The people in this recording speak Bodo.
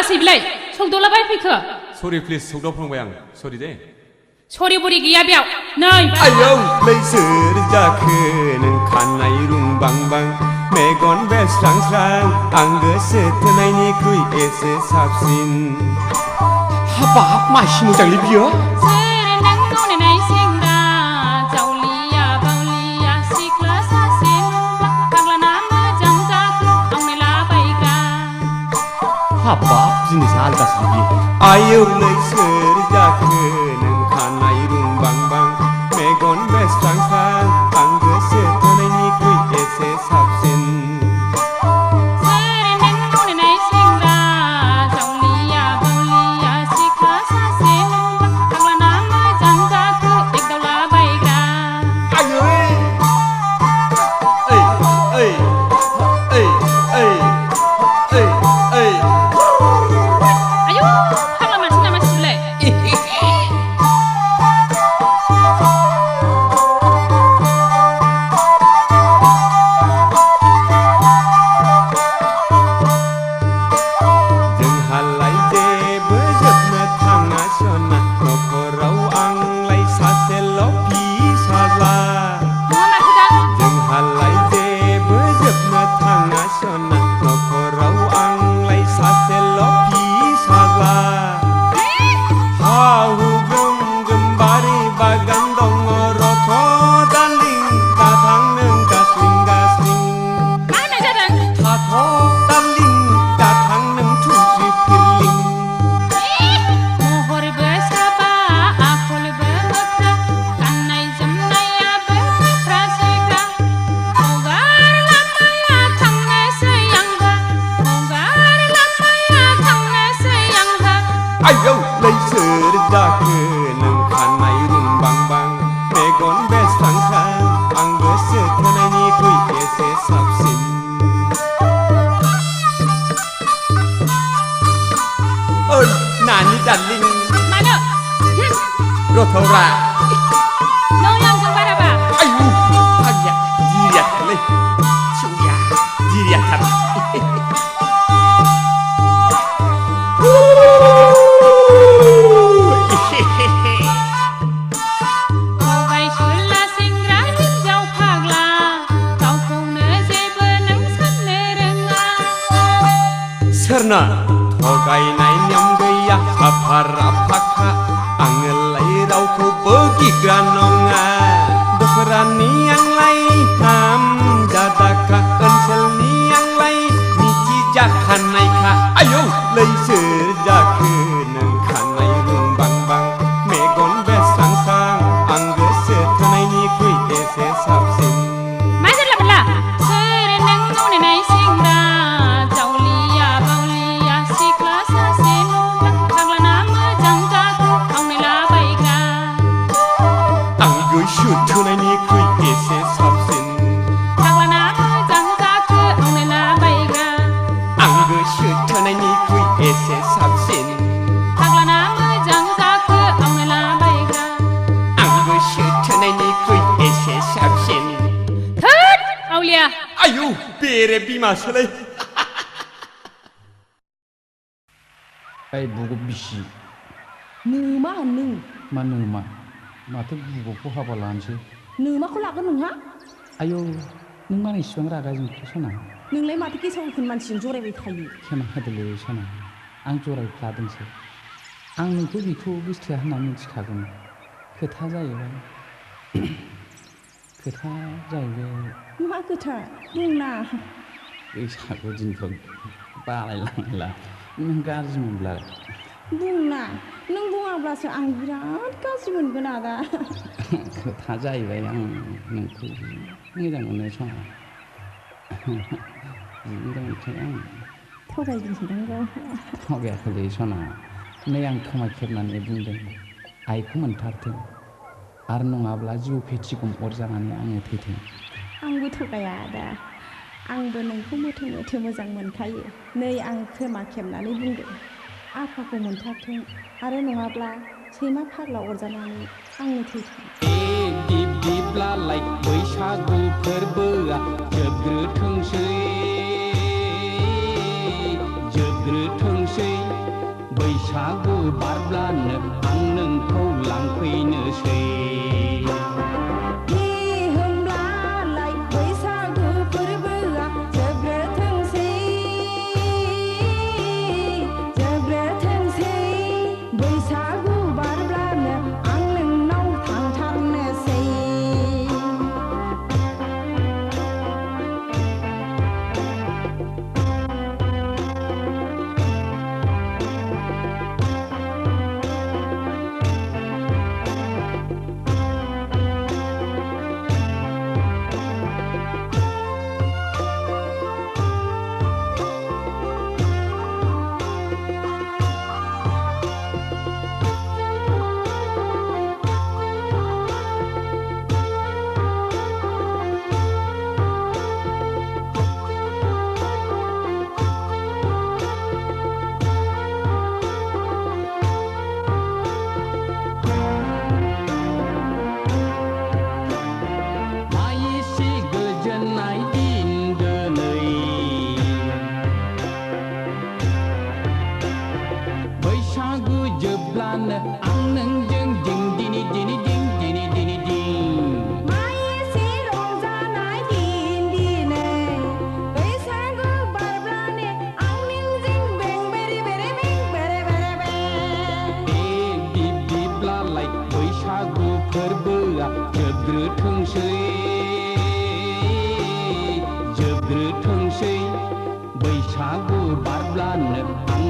लासैलाय सौदौलाबाय फैखो सरि प्लिज सौदाव फंबाय आं सरि दे सरि बुरि गैया बेयाव नै आयौ लैसोर जाखो नों खानाय रुंबांबां मेगन बेस्रां स्रां आं गोसो थोनायनिख्रुइ एसे साबसिन हाबाब मासि मोजांलै बियो हाबाब जिनिसा आलदासो बियो आयौ लैसोर जाखो नों खानाय रुंबांबां मेगन बेस्रां स्रां आं गोसो थोनायनिख्रुइ एसे साबसिन आयौ लैसोर जाखो नों खानाय रुंबांबां मेगन बेस्रां स्रां आं गोसो थोनायनिख्रुइ एसे साबसिन ओइ नानि डार्लिं मानो रथ'रा नों आंजों बाराबा आयौ आंनिया जिरियाथारलै सौया जिरियाथार सोरना थगायनाय नेम गैया साफारा फाखा आङोलाय रावखौबो गिग्रा नङा दखरानि आंलाय हामजादाखा ओनसोलनि आंलाय मिथिजाखानायखा आयौ लैसोर जाखो नों खानाय रुंबांबां मेगन बेस्रां स्रां आं गोसो थोनायनिख्रुइ एसे साबसिन मा जारला मोनला सोर नों गावनाय सेंग्रा गोसो थोनायनिख्रुइ एसे साबसिन फाग्लाना मोजां जाखो आंनो लाबायग्रा आं गोसो थोनायनिख्रुइ एसे साबसिन फाग्लाना मोजां जाखो आंनो लाबायग्रा आं गोसो थोनायनिख्रुइ एसे साबसिन थोद आवलिया आयौ बेरे बिमासोलै ओइ बुगु बिसि नोमा नों मा नोमा माथो बुगुखौ हाबा लानोसै नोमाखौ लागोन नोंहा आयौ नों मानो इसिबां रागा जोंखो सना नोंलाय माथो गेसाव गोफोन मानसिजों जरायबाय थायो खेमा होदोलै सना आं जरायफ्लादोंसो आं नोंखौ बेखौ गोसथोआ होनना मिथिखागौमोन खोथा जाहैबाय मा खोथा बुंना बैसागु दिनफ्राव बालायलांला नों गाज्रि मोनब्ला बुंना नों बुङाब्लासो आं बिराद गाज्रि मोनगोन आदा खोथा जाहैबाय आं नोंखौ मोजां मोनो सना मोजां मोनखायो आं थगायदोंसोदां थगायाखैलै सना नै आं खोमा खेबनानै बुंदों आइखौ मोनथारथों आरो नङाब्ला जिउ फेथिगम अरजानानै आङो थैथों आंबो थगाया आदा आंबो नोंखौ मोथो मोथो मोजां मोनखायो नै आं खोमा खेबनानै बुंदों आफाखौ मोनथारथों आरो नङाब्ला सैमा फाग्ला अरजानानै आंनो थैथों दिप दिपला लाइक बैसागु फोरबोआ जोबग्रोथोंसै बैसागु बारब्लानो आं नोंखौ लांफैनोसै होमब्लालाय बैसागु फोरबोआ जोबग्रोथोंसै बैसागु बारब्लानो आं नोंनाव थांथारनोसै जोबग्रोथोंसै बैसागु बारब्लानो आं